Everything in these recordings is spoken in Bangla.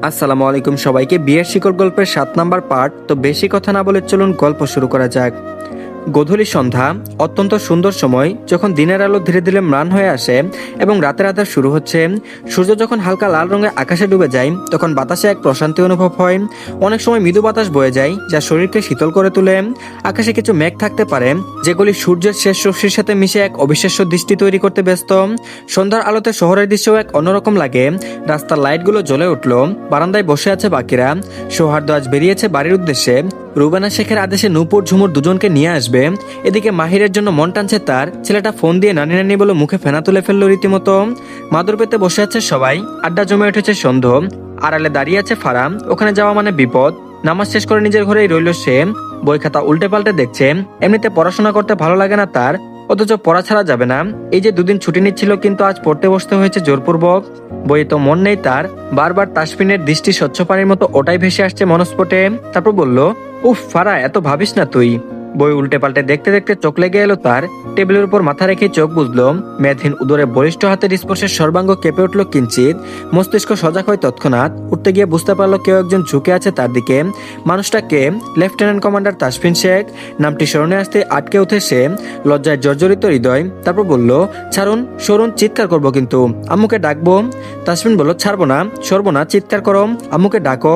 আসসালামু আলাইকুম সবাইকে। বিয়ের শিকড় গল্পের 7 নাম্বার পার্ট। তো বেশি কথা না বলে চলুন গল্প শুরু করা যাক। গধূলি সন্ধ্যা, অত্যন্ত সুন্দর সময়, যখন দিনের আলো ধীরে ধীরে ম্লান হয়ে আসে এবং রাতের আঁধার শুরু হচ্ছে। সূর্য যখন হালকা লাল রঙে আকাশে ডুবে যায়, তখন বাতাসে এক প্রশান্তি অনুভব হয়। অনেক সময় মৃদু বাতাস বয়ে যায়, যা শরীরকে শীতল করে তোলে। আকাশে কিছু মেঘ থাকতে পারে, যেগুলি সূর্যের শেষ রশ্মির সাথে মিশে এক অবিশ্বাস্য দৃষ্টি তৈরি করতে ব্যস্ত। সন্ধ্যার আলোতে শহরের দৃশ্যও এক অন্যরকম লাগে। রাস্তার লাইটগুলো জ্বলে উঠল, বারান্দায় বসে আছে বাকিরা। সৌহার্দ্য আজ বেরিয়েছে বাড়ির উদ্দেশ্যে। রুবানা শেখের আদেশে নূপুর ঝুমুর দুজনকে নিয়ে আসবে। এদিকে মাহিরের জন্য মন টানছে তার। ছেলেটা ফোন দিয়ে নানি নানি বলে মুখে ফেনা তুলে ফেললো রীতিমতো। মাদুর পেতে বসে আছে সবাই, আড্ডা জমে উঠেছে সন্ধ্যা। আড়ালে দাঁড়িয়ে আছে ফারাম, ওখানে যাওয়া মানে বিপদ। নামাজ শেষ করে নিজের ঘরেই রইল সে। বই খাতা উল্টে পাল্টে দেখছে। এমনিতে পড়াশোনা করতে ভালো লাগে না তার, অথচ পড়া ছাড়া যাবে না। এই যে দুদিন ছুটি নিচ্ছিল, কিন্তু আজ পড়তে বসতে হয়েছে জোরপূর্বক। বইয়ে তো মন নেই তার। বারবার তাসফিনের দৃষ্টি স্বচ্ছ পানির মতো ওটাই ভেসে আসছে মনস্পটে। তারপর বলল, উফ ফারা, এত ভাবিস না তুই। বই উল্টে পাল্টে দেখতে দেখতে চোখ লেগে এলো তার। টেবিলের উপর মাথা রেখে চোখ বুঝলো। মেদহীন উদরে বলিষ্ঠ হাতের স্পর্শে সর্বাঙ্গ কেঁপে উঠল কিঞ্চিত। মস্তিষ্ক সজাগ হয় তৎক্ষণাৎ। উঠতে গিয়ে বুঝতে পারলো কেউ একজন ঝুঁকে আছে তার দিকে। মানুষটাকে লেফটেন্যান্ট কমান্ডার তাসফিন শেখ। নামটি স্মরণে আসতে আটকে উঠে সে, লজ্জায় জর্জরিত হৃদয়। তারপর বলল, ছাড়ুন সরুন, চিৎকার করবো কিন্তু, আম্মুকে ডাকবো। তাসফিন বলল, ছাড়বো না, সরবো না, চিৎকার করো, আম্মুকে ডাকো।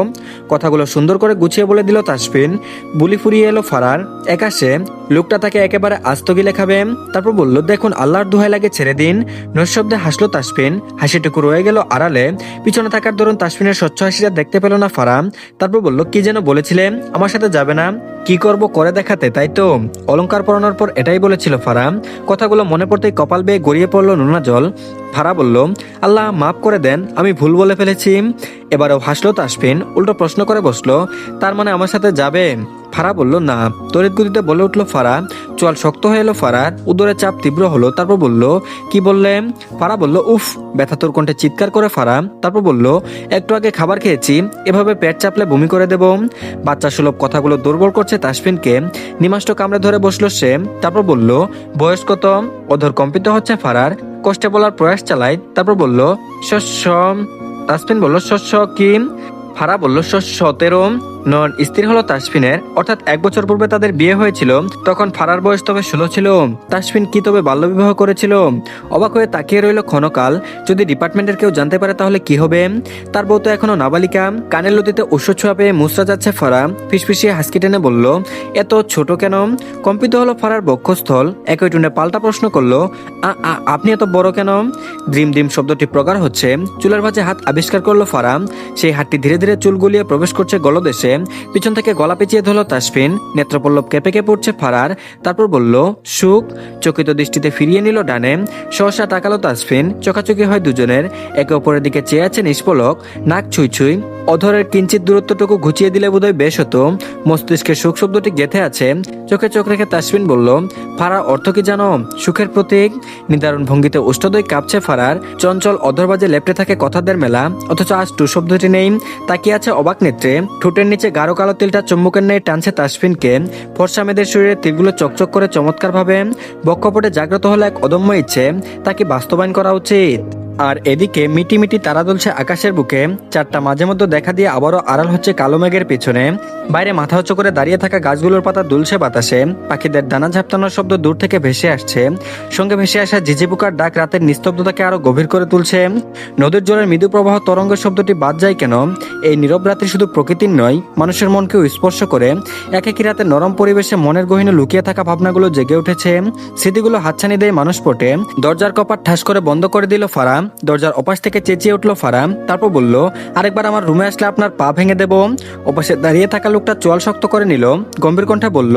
কথাগুলো সুন্দর করে গুছিয়ে বলে দিল তাসফিন। বুলি ফুরিয়ে এলো ফারার। একাশে লোকটা তাকে একেবারে আস্ত গিলে খাবে। তারপর বলল, দেখুন আল্লাহর দোহাই লাগে ছেড়ে দিন। নৈশব্দে হাসলো তাসফিন। হাসিটুকু রয়ে গেল আড়ালে। পিছনে থাকার দরুন তাসফিনের স্বচ্ছ হাসিটা দেখতে পেল না ফারা। তারপর বলল, কি যেন বলেছিলে, আমার সাথে যাবে না? কি করব করে দেখাতে, তাই তো? অলংকার পরানোর পর এটাই বলেছিল ফারা। কথাগুলো মনে পড়তেই কপাল বেয়ে গড়িয়ে পড়লো নোনা জল। ফারা বলল, আল্লাহ মাফ করে দেন, আমি ভুল বলে ফেলেছি। এবারেও হাসলো তাসফিন। উল্টো প্রশ্ন করে বসলো, তার মানে আমার সাথে যাবে? ফারা বলল, না। তড়িৎ গতিতে বলে উঠলো ফারা। চোয়াল শক্ত হয়ে এলো ফারার। উদরে চাপ তীব্র হলো। তারপর বলল, কি বললে? ফারা বলল, উফ। ব্যথাতুর কণ্ঠে চিৎকার করে ফারা। তারপর বলল, একটু আগে খাবার খেয়েছি, এভাবে পেট চাপলে বমি করে দেব। বাচ্চা সুলভ কথাগুলো দুর্বল করছে তাসফিনকে। নিমাষ্ট কামড়ে ধরে বসলো সে। তারপর বলল, বয়স কত? অধর কম্পিত হচ্ছে ফারার। কষ্টে বলার প্রয়াস চালায়। তারপর বলল, শস্য। তাসফিন বলল, শস্য কি? ফারা বলল, শস্য 17। নন স্থির হলো তাসফিনের। অর্থাৎ 1 বছর পূর্বে তাদের বিয়ে হয়েছিল, তখন ফারার বয়স তবে 16 ছিল। তাসফিন কি তবে বাল্যবিবাহ করেছিল? অবাক হয়ে তাকিয়ে রইল ক্ষণকাল। যদি ডিপার্টমেন্টের কেউ জানতে পারে তাহলে কি হবে? তার বউ তো এখনো নাবালিকা। কানের লতিতে উৎস ছোঁয়া পেয়ে মুচড়া যাচ্ছে ফারা। ফিসফিসিয়ে হাসকি টেনে বলল, এত ছোট কেন? কম্পিত হলো ফারার বক্ষস্থল। একই টুনে পাল্টা প্রশ্ন করলো, আপনি এত বড় কেন? দ্রিম দ্রিম শব্দটি প্রগাঢ় হচ্ছে। চুলের ভাঁজে হাত আবিষ্কার করলো ফারা। সেই হাতটি ধীরে ধীরে চুল গলিয়ে প্রবেশ করছে গলদেশে। পিছন থেকে গলা পেঁচিয়ে ধরল তাসফিন। নেত্রপল্লব কেঁপে কেঁপে উঠছে ফারার। তারপর বলল, সুখ। চকিত দৃষ্টিতে ফিরিয়ে নিল ডানে। সহসা তাকালো তাসফিন। চোখাচোখি হয় দুজনের। একে অপরের দিকে চেয়ে আছে নিষ্পলক, নাক ছুঁই ছুঁই। অধরের কিঞ্চিত দূরত্বটুকু ঘুচিয়ে দিলে বোধহয় বেশ হতো। মস্তিষ্কে সুখ শব্দটি গেঁথে আছে। চোখে চোখ রেখে তাসফিন বলল, ফারার অর্থ কি জানো? সুখের প্রতীক। নিদারুণ ভঙ্গিতে উষ্ঠদয় কাঁপছে ফারার। চঞ্চল অধরবাজে লেপটে থাকে কথাদের মেলা, অথচ আজ টু শব্দটি নেই। তাকিয়ে আছে অবাক নেত্রে। ঠোঁটের নিচে গাঢ় কালো তিলটা চুম্বকের ন্যায় টানছে তাসফিনকে। ফর্সা মেয়েদের শরীরে তীরগুলো চকচক করে চমৎকার ভাবে। বক্ষপটে জাগ্রত হলো এক অদম্য ইচ্ছে, তাকে বাস্তবায়ন করা উচিত। আর এদিকে মিটি মিটি তারা দুলছে আকাশের বুকে। চারটা মাঝে মধ্যে দেখা দিয়ে আবারও আড়াল হচ্ছে কালো মেঘের পেছনে। বাইরে মাথা উঁচু করে দাঁড়িয়ে থাকা গাছগুলোর পাতা দুলছে বাতাসে। পাখিদের দানা ঝাপটানোর শব্দ দূর থেকে ভেসে আসছে। সঙ্গে ভেসে আসা ঝিঝি পোকার ডাক রাতের নিস্তব্ধতাকে আরো গভীর করে তুলছে। নদীর জলের মৃদু প্রবাহ তরঙ্গের শব্দটি বাদ যায় কেন? এই নীরব রাত্রি শুধু প্রকৃতির নয়, মানুষের মনকেও স্পর্শ করে। একেকই রাতে নরম পরিবেশে মনের গহীনে লুকিয়ে থাকা ভাবনাগুলো জেগে উঠেছে। স্মৃতিগুলো হাতছানি দেয় মানুষ পটে। দরজার কপাট ঠাস করে বন্ধ করে দিল ফারা। দরজার ওপাশ থেকে চেঁচিয়ে উঠল ফারা। তারপর বলল, আরেকবার আমার রুমে আসলে আপনার পা ভেঙে দেব। ওপাশে দাঁড়িয়ে থাকা লোকটা চোয়াল শক্ত করে নিল। গম্ভীর কণ্ঠে বলল,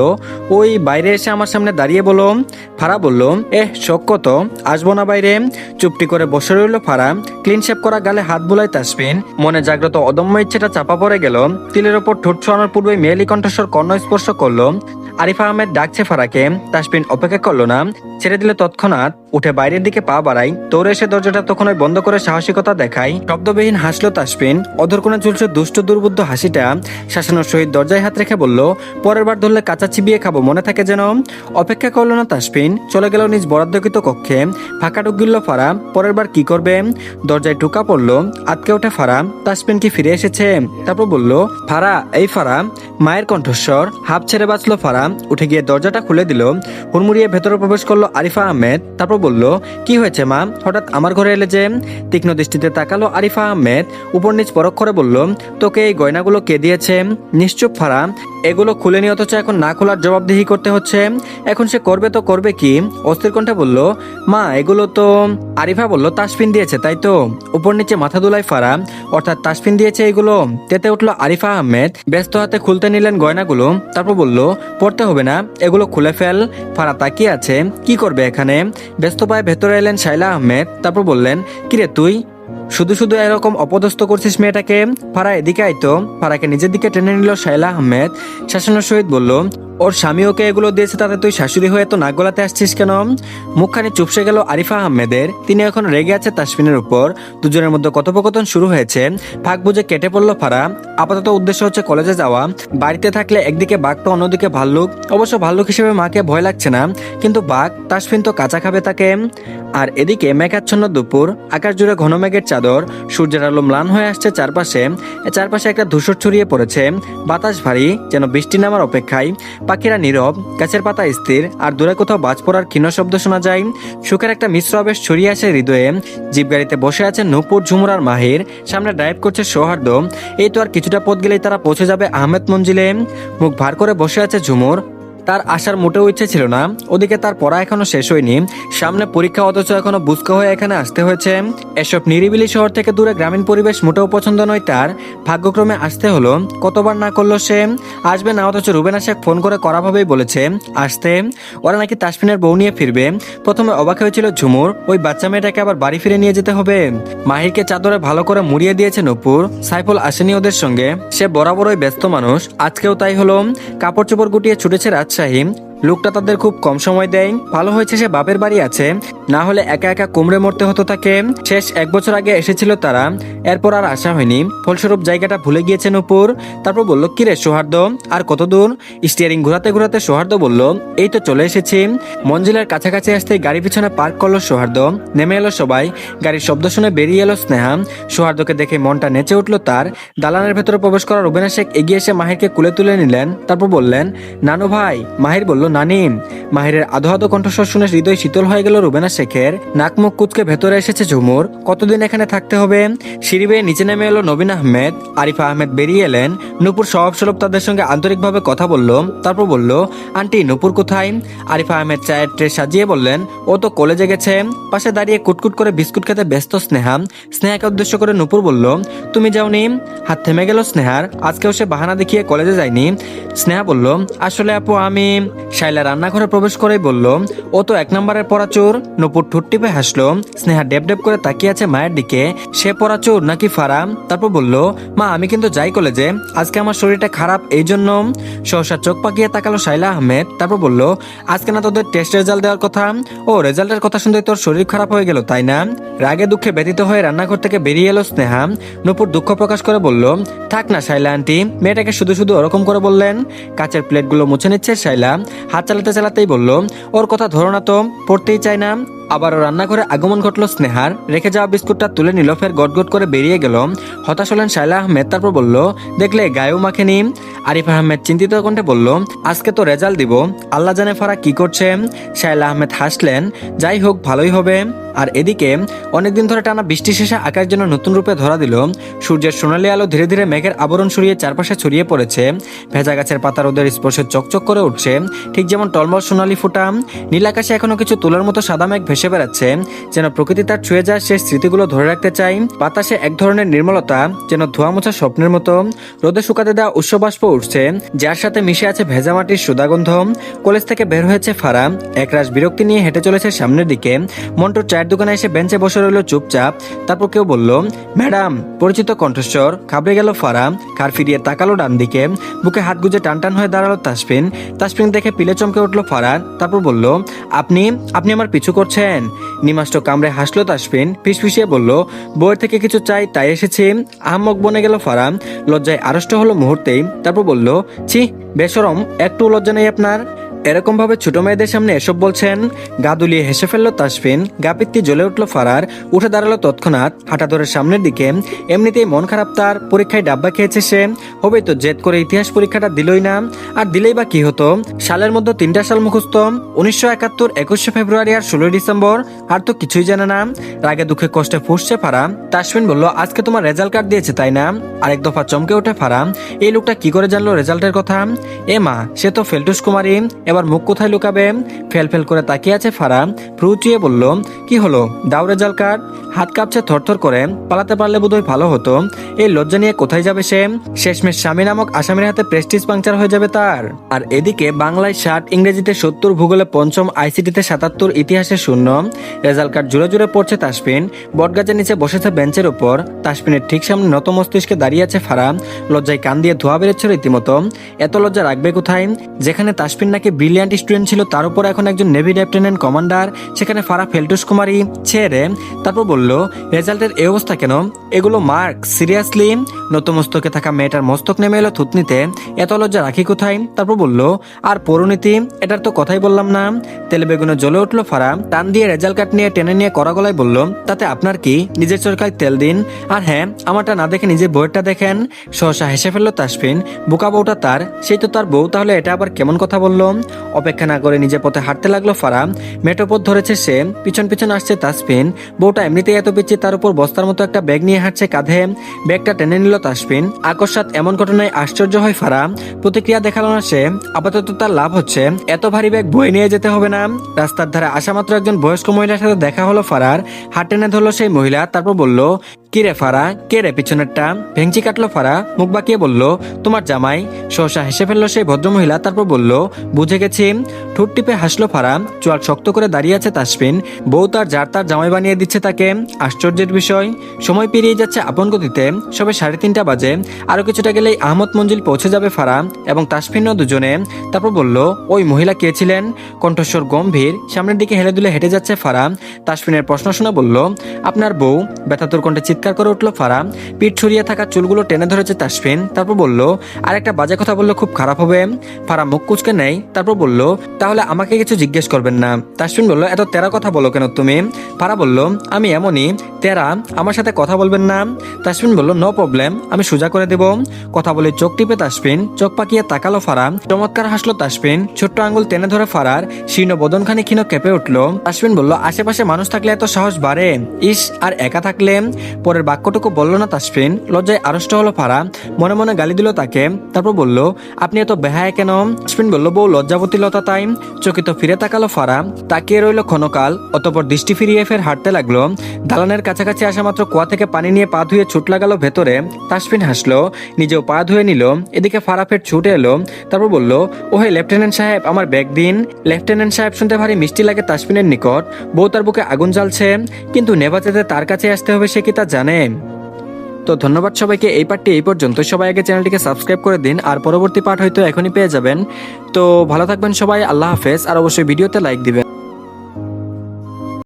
ওই বাইরে এসে আমার সামনে দাঁড়িয়ে বলো। ফারা বলল, শখ কত, আসবো না বাইরে। চুপটি করে বসে রইল ফারা। ক্লিন শেপ করা গালে হাত বুলায় তাসফিন। মনে জাগ্রত অদম্য ইচ্ছেটা চাপা পড়ে গেল। তিলের ওপর ঠোঁট ছোঁয়ানোর পূর্বে মেয়েলি কণ্ঠস্বর কর্ণ স্পর্শ করলো। আরিফা আহমেদ ডাকছে ফারাকে। তাসফিন অপেক্ষা করলো না। ছেড়ে দিলে তৎক্ষণাৎ উঠে বাইরের দিকে পা বাড়ায়। দৌড়ে এসে দরজাটা তখনই বন্ধ করে সাহসিকতা দেখায়। শব্দবিহীন হাসলো তাসফিন। অধর কোণে ঝুলছে দুষ্ট দুর্বুদ্ধ হাসিটা। শাসানোর সহিত দরজায় হাত রেখে বলল, পরের বার ধরলে কাঁচা চিবিয়ে খাবো, মনে থাকে যেন। অপেক্ষা করলো না তাসফিন, চলে গেল নিজ বরাদ্দকৃত কক্ষে। ফাঁকা ঢুক গিলল ফারা। পরের বার কি করবে? দরজায় টোকা পড়লো। আটকে ওঠে ফারা। তাসফিন কি ফিরে এসেছে? তারপর বলল, ফারা, এই ফারা। মায়ের কণ্ঠস্বর। হাঁপ ছেড়ে বাঁচলো ফারা। উঠে গিয়ে দরজাটা খুলে দিল। হুড়মুড়িয়ে ভেতরে প্রবেশ করলো আরিফা আহমেদ। তারপর বলল, কি হয়েছে মা, হঠাৎ আমার ঘরে এলে যে? তীক্ষ্ণ দৃষ্টিতে তাকালো আরিফা আহমেদ। উপর নিচ পরখ করে বলল, তোকে এই গয়নাগুলো কে দিয়েছে? নিশ্চুপ ফারা। এগুলো খুলেনি, অথচ এখন না খোলার জবাবদিহি করতে হচ্ছে। এখন সে করবে তো করবে কি? অস্থির কণ্ঠে বলল, মা এগুলো তো। আরিফা বলল, তাসফিন দিয়েছে তাই তো? উপর নিচে মাথা দুলাই ফারা। অর্থাৎ তাসফিন দিয়েছে এগুলো? তেতে উঠলো আরিফা আহমেদ। ব্যস্ত হাতে খুলতে নিলেন গয়নাগুলো। তারপর বলল, পড়তে হবে না, এগুলো খুলে ফেল। ফারা তাকিয়ে আছে, কি করবে এখানে? ব্যস্ত পায়ে ভেতরে এলেন শাইলা আহমেদ। তারপর বললেন, কিরে তুই শুধু শুধু এরকম অপদস্থ করছিস মেয়েটাকে? ফারা এদিকে আইতো। ফারাকে নিজের দিকে টেনে নিল শাইলা আহমেদ। শাসনের সহিত বলল, ওর স্বামী ওকে এগুলো দিয়েছে, তাতে তুই শাশুড়ি হয়ে তো নাক গলাতে আসছিস কেন? মুখখানি চুপসে গেল আরিফা আহমেদের। তিনি এখন রেগে আছে তাসফিনের উপর। দুজনের মধ্যে কথোপকথন শুরু হয়েছে। ফাঁক বুঝে কেটে পড়লো ফারা। আপাতত উদ্দেশ্য হচ্ছে কলেজে যাওয়া। বাড়িতে থাকলে একদিকে বাঘ তো অন্যদিকে ভাল্লুক। অবশ্য ভাল্লুক হিসেবে মাকে ভয় লাগছে না, কিন্তু বাঘ তাসফিন তো কাঁচা খাবে তাকে। আর এদিকে মেঘাচ্ছন্ন দুপুর, আকাশ জুড়ে ঘন মেঘের চাদর। সূর্যের আলো ম্লান হয়ে আসছে চারপাশে। চারপাশে একটা ধূসর ছড়িয়ে পড়েছে। বাতাস ভারী, যেন বৃষ্টি নামার অপেক্ষায়। পাখিরা নীরব, গাছের পাতা স্থির, আর দূরে কোথাও বাজ পড়ার ক্ষীণ শব্দ শোনা যায়। সুখের একটা মিশ্র আবেশ ছড়িয়ে আসে হৃদয়ে। জিপ গাড়িতে বসে আছে নূপুর, ঝুমুর আর মাহির। সামনে ড্রাইভ করছে সৌহার্দ্য। এই তো আর কিছুটা পথ গেলেই তারা পৌঁছে যাবে আহমেদ মঞ্জিলে। মুখ ভার করে বসে আছে ঝুমুর। তার আসার মোটেও ইচ্ছে ছিল না। ওদিকে তার পড়া এখনো শেষ হয়নি, সামনে পরীক্ষা, অথচ এখনো বুস্কা হয়ে এখানে আসতে হয়েছে। এসব নিরিবিলি শহর থেকে দূরে গ্রামীণ পরিবেশ মোটেও পছন্দ নয় তার। ভাগ্যক্রমে আসতে হলো। কতবার না করলো সে আসবে না, অথচ রুবেনা শেখ ফোন করে কড়াভাবেই বলেছে আসতে। ওরা নাকি তাসফিনের বউ নিয়ে ফিরবে। প্রথমে অবাক হয়েছিল ঝুমুর, ওই বাচ্চা মেয়েটাকে আবার বাড়ি ফিরে নিয়ে যেতে হবে। মাহিরকে চাদরে ভালো করে মুড়িয়ে দিয়েছে নূপুর। সাইফুল আসেনি ওদের সঙ্গে। সে বরাবরই ব্যস্ত মানুষ, আজকেও তাই হলো। কাপড় চোপড় গুটিয়ে ছুটেছে রাজশাহী। লোকটা তাদের খুব কম সময় দেয়। ভালো হয়েছে সে বাপের বাড়ি আছে, না হলে একা একা কুমড়ে মরতে হতো তাকে। শেষ 1 বছর আগে এসেছিল তারা, এরপর আর আসা হয়নি। ফলস্বরূপ জায়গাটা ভুলে গিয়েছে নূপুর। তারপর বলল, কিরে সৌহার্দ্য, আর কত দূর? স্টিয়ারিং ঘোরাতে ঘোরাতে সৌহার্দ্য বলল, এই তো চলে এসেছি। মঞ্জিলের কাছাকাছি আসতেই গাড়ি পিছনে পার্ক করলো সৌহার্দ্য। নেমে এলো সবাই। গাড়ির শব্দ শুনে বেরিয়ে এলো স্নেহা। সৌহার্দ্যকে দেখে মনটা নেচে উঠলো তার। দালানের ভেতরে প্রবেশ করা রুবেনা শেখ এগিয়ে এসে মাহিরকে কুলে তুলে নিলেন। তারপর বললেন, নানু ভাই। মাহির বলল, নানি। মাহিরের আধো আধো কণ্ঠস্বর শুনে হৃদয় শীতল হয়ে গেল রুবেনা শেখের। নাক মুখ কুচকে ভেতরে এসেছে ঝুমুর। কতদিন এখানে থাকতে হবে? সিঁড়ি বেয়ে নিচে নেমে এলো নবীন আহমেদ। আরিফা আহমেদ বেরিয়ে এলেন। নূপুর স্বভাবস্বরূপ তাদের সঙ্গে আন্তরিকভাবে কথা বলল। তারপর বলল, আন্টি নূপুর কোথায়? আরিফা আহমেদ চায়ের ট্রে সাজিয়ে বললেন, ও তো কলেজে গেছে। পাশে দাঁড়িয়ে কুটকুট করে বিস্কুট খেতে ব্যস্ত স্নেহা। স্নেহাকে উদ্দেশ্য করে নূপুর বলল, তুমি যাওনি? হাত থেমে গেল স্নেহার। আজকেও সে বাহানা দেখিয়ে কলেজে যায়নি। স্নেহা বলল, আসলে আপু আমি। শাইলা রান্নাঘরে প্রবেশ করেই বলল, ও তো 1 নম্বরের পরাচোর। নূপুর ঠোঁট টিপে হাসলো। স্নেহা ডেব ডেব করে তাকিয়ে আছে মায়ের দিকে। সে পরাচোর নাকি ফারা? তারপর বলল, মা আমি কিন্তু যাই কলেজে, আজকে আমার শরীরটা খারাপ, এই জন্য। সহসা চোখ পাকিয়ে তাকালো শাইলা আহমেদ। তারপর বলল, আজকে না তোদের টেস্ট রেজাল্ট দেওয়ার কথা? ও, রেজাল্টের কথা শুনতে তোর শরীর খারাপ হয়ে গেল তাই না? রাগে দুঃখে ব্যতীত হয়ে রান্নাঘর থেকে বেরিয়ে এলো স্নেহা। নূপুর দুঃখ প্রকাশ করে বলল, থাক না শাইলা আন্টি, মেয়েটাকে শুধু শুধু ওরকম করে বললেন। কাচের প্লেটগুলো মুছে নিচ্ছে শাইলা। হাত চালাতে চালাতেই বলল, ওর কথা ধরো না তো, পড়তেই চায় না। আবারও রান্নাঘরে আগমন ঘটলো স্নেহার। রেখে যাওয়া বিস্কুটটা তুলে নিল, ফের গটগট করে বেরিয়ে গেল। হতাশ হলেন শাইলা আহমেদ। তারপর বলল, দেখলে গায়েও মাখেনি। আরিফ আহমেদ চিন্তিত কণ্ঠে বলল, আজকে তো রেজাল্ট দিব, আল্লাহ জানে ফারা কি করছে। শাইলা আহমেদ হাসলেন, যাই হোক ভালোই হবে। আর এদিকে অনেকদিন ধরে টানা বৃষ্টি শেষে আকাশ যেন নতুন রূপে ধরা দিল। সূর্যের সোনালি আলো ধীরে ধীরে মেঘের আবরণ সরিয়ে চারপাশে ছড়িয়ে পড়েছে। ভেজা গাছের পাতা রোদের স্পর্শে চকচক করে উঠছে, ঠিক যেমন টলমল সোনালি ফোঁটা। নীল আকাশে এখনো কিছু তুলার মতো সাদা মেঘ ভেসে বেড়াচ্ছে, যেন প্রকৃতি তার ছুঁয়ে যায় শেষ স্মৃতিগুলো ধরে রাখতে চাই। বাতাসে এক ধরনের নির্মলতা, যেন ধোয়া মোছা স্বপ্নের মতো। রোদে শুকাতে দেওয়া উৎসবাষ্প উঠছে, যার সাথে মিশে আছে ভেজা মাটির সুদাগন্ধ। কলেজ থেকে বের হয়েছে ফারা। একরাশ বিরক্তি নিয়ে হেঁটে চলেছে সামনের দিকে। মন্টুর চায়ের চায়ের দোকানে এসে বেঞ্চে বসে রইল চুপচাপ। তারপর কেউ বলল, ম্যাডাম। পরিচিত কণ্ঠস্বর। ঘাবড়ে গেল ফারা, ঘাড় ফিরিয়ে তাকালো ডান দিকে। বুকে হাত গুজে টান হয়ে দাঁড়ালো তাসফিন। তাসফিন দেখে পিলে চমকে উঠলো ফারা। তারপর বলল, আপনি আপনি আমার পিছু করছেন? নিমাষ্ট কামড়ে হাসলো তাসফিন, ফিসফিসিয়ে বলল, বউয়ের থেকে কিছু চাই তাই এসেছি। আহাম্মক বনে গেল ফারা, লজ্জায় আড়ষ্ট হলো মুহূর্তেই। তারপর বলল, ছি বেশরম, একটু লজ্জা নেই আপনার? এরকম ভাবে ছোট মেয়েদের সামনে এসব বলছেন? গা দুলিয়ে হেসে ফেললো তাসফিন। গা পিত্তি জ্বলে উঠলো ফারার। উঠে দাঁড়ালো তৎক্ষণাৎ, হাঁটা ধরে সামনের দিকে। এমনিতেই মন খারাপ তার, পরীক্ষায় ডাব্বা খেয়েছে সে। হবে তো জেদ করে ইতিহাস পরীক্ষাটা দিলই না। আর দিলেই বা কি হতো? সালের মধ্যে 3টা সাল মুখস্থ, 1971, 21শে ফেব্রুয়ারি আর 16ই ডিসেম্বর। আর তো কিছুই জানে না। রাগে দুঃখে কষ্টে ফুঁসছে ফারা। তাসফিন বলল, আজকে তোমার রেজাল্ট কার্ড দিয়েছে তাই না? আরেক দফা চমকে ওঠে ফারা। এই লোকটা কি করে জানলো রেজাল্টের কথা? এ মা, সে তো ফেলটুস কুমারী। এবার মুখ কোথায় লুকাবে? ফেল করে তাকিয়ে আছে ফারা। ভ্রু চুয়ে বলল, কি হলো, দাও রেজাল্ট কার্ড। হাত কাঁপছে থরথর করে। পালাতে পারলে বোধহয় ভালো হতো। এই লজ্জা নিয়ে কোথায় যাবে সে? শেষমেশ স্বামী নামক আসামির হাতে প্রেস্টিজ পাংচার হয়ে যাবে তার। আর এদিকে বাংলায় 60, ইংরেজিতে 70, ভূগোলে 5ম, আইসিটিতে 77, ইতিহাসে 0। রেজাল্ট কার্ড জুড়ে জুড়ে পড়ছে তাসফিন। বটগাছের নিচে বসেছে বেঞ্চের উপর। তাসফিনের ঠিক সামনে নত মস্তিষ্কে দাঁড়িয়ে আছে ফারা। লজ্জায় কান দিয়ে ধোয়া বেরোচ্ছে রীতিমতো। এত লজ্জা রাখবে কোথায়? যেখানে তাসফিন নাকি ব্রিলিয়ান্ট স্টুডেন্ট ছিল, তার উপর এখন একজন নেভি লেফটেন্যান্ট কমান্ডার, সেখানে ফারা ফেলটুস কুমারী। ছেড়ে। তারপর বলল, রেজাল্টের এই অবস্থা কেন? এগুলো মার্ক, সিরিয়াসলি? নতমস্তকে থাকা মেয়েটার মস্তক নেমে এলো থুতনিতে। এত লজ্জা রাখি কোথায়? তারপর বলল, আর পরিণীতি, এটার তো কথাই বললাম না। তেলে বেগুনে জ্বলে উঠলো ফারা। টান দিয়ে রেজাল্ট কার্ড নিয়ে টেনে নিয়ে কড়া গলায় বলল, তাতে আপনার কি? নিজের চরকায় তেল দিন। আর হ্যাঁ, আমারটা না দেখে নিজের বউয়েরটা দেখেন। সহসা হেসে ফেললো তাসফিন। বোকা বউটা তার, সেই তো তার বউ, তাহলে এটা আবার কেমন কথা বললো? অপেক্ষা না করে নিজের পথে হাঁটতে লাগলো ফারা। মেঠো পথ ধরেছে সে, পিছন পিছন আসছে তাসফিন। বউটা এমনিতেই এত পিছিয়ে, তার উপর বস্তার মতো একটা ব্যাগ নিয়ে হাঁটছে কাঁধে। ব্যাগটা টেনে নিল তাসফিন। আকস্মাৎ এমন ঘটনায় আশ্চর্য হয় ফারা। প্রতিক্রিয়া দেখালো না সে। আপাতত তার লাভ হচ্ছে, এত ভারী ব্যাগ বয়ে নিয়ে যেতে হবে না। রাস্তার ধারে আসা মাত্র একজন বয়স্ক মহিলার সাথে দেখা হলো ফারার। হাত টেনে ধরলো সেই মহিলা। তারপর বলল, কি রে ফারা, কে রে পিছনেরটা? ভেঙচি কাটলো ফারা, মুখ বাঁকিয়ে বলল, তোমার জামাই। সহসা হেসে ফেললো সেই ভদ্রমহিলা। তারপর বলল, বুঝে গেছি। ঠোঁট টিপে হাসলো ফারা। চোয়াল শক্ত করে দাঁড়িয়ে আছে তাসফিন। বউ তার যার তার জামাই বানিয়ে দিচ্ছে তাকে। আশ্চর্যের বিষয়, সময় পেরিয়ে যাচ্ছে আপন গতিতে। সবে 3:30 বাজে। আরো কিছুটা গেলেই আহমদ মঞ্জিল পৌঁছে যাবে ফারা এবং তাসফিনও দুজনে। তারপর বলল, ওই মহিলা কে ছিলেন? কণ্ঠস্বর গম্ভীর। সামনের দিকে হেলে দুলে হেঁটে যাচ্ছে ফারা। তাসফিনের প্রশ্ন শুনে বলল, আপনার বউ। ব্যথাতুর কণ্ঠে চিৎকার করে উঠলো ফারা। পিঠ ছড়িয়ে থাকা চুলগুলো টেনে ধরেছে তাসফিন। তারপর বলল, আর একটা বাজে কথা বললে খুব খারাপ হবে। ফারা মুখ কুচকে নেয়। তারপর বলল, তাহলে আমাকে কিছু জিজ্ঞেস করবেন না। তাসফিন বলল, এত তেরা কথা বলো কেন তুমি? ফারা বলল, আমি এমনই তেরা, আমার সাথে কথা বলবেন না। তাসফিন বলল, নো প্রবলেম, আমি সোজা করে দেব। কথা বলে চোখ টিপে তাসফিন। চোখ পাকিয়ে তাকালো ফারা। চমৎকার হাসলো তাসফিন। ছোট্ট আঙ্গুল টেনে ধরে ফারার শীর্ণ বদনখানি ক্ষীণ কেঁপে উঠলো। তাসফিন বলল, আশেপাশে মানুষ থাকলে এত সাহস বাড়ে? ইস, আর একা থাকলে? পরের বাক্যটুকু বলল না তাসফিন। লজ্জায় আড়ষ্ট হলো ফারা। মনে মনে গালি দিল তাকে। তারপর বলল, আপনি এত বেহায়া কেন? তাসফিন বলল, বউ লজ্জাবতী লতা তাই। চকিত ফিরে তাকালো ফারা। তাকিয়ে রইল ক্ষণকাল। অতঃপর দৃষ্টি ফিরিয়ে ফের হাঁটতে লাগলো। দালানের কাছাকাছি আসা মাত্র কুয়া থেকে পানি নিয়ে পা ধুয়ে ছুট লাগালো ভেতরে। তাসফিন হাসলো, নিজেও পা ধুয়ে নিল। এদিকে ফারা ফের ছুটে এলো। তারপর বলল, ওহে লেফটেন্যান্ট সাহেব, আমার ব্যাগ দিন। লেফটেন্যান্ট সাহেব শুনতে ভারী মিষ্টি লাগে তাসফিনের নিকট। বউ তার বুকে আগুন জ্বালছে, কিন্তু নেভা যেতে তার কাছে আসতে হবে সে কি তা জানে? তো ধন্যবাদ সবাইকে। এই পার্টটি এই পর্যন্ত। সবাই আগে চ্যানেলটিকে সাবস্ক্রাইব করে দিন, আর পরবর্তী পার্ট হয়তো এখনই পেয়ে যাবেন। তো ভালো থাকবেন সবাই, আল্লাহ হাফেজ। আর অবশ্যই ভিডিওতে লাইক দিবেন।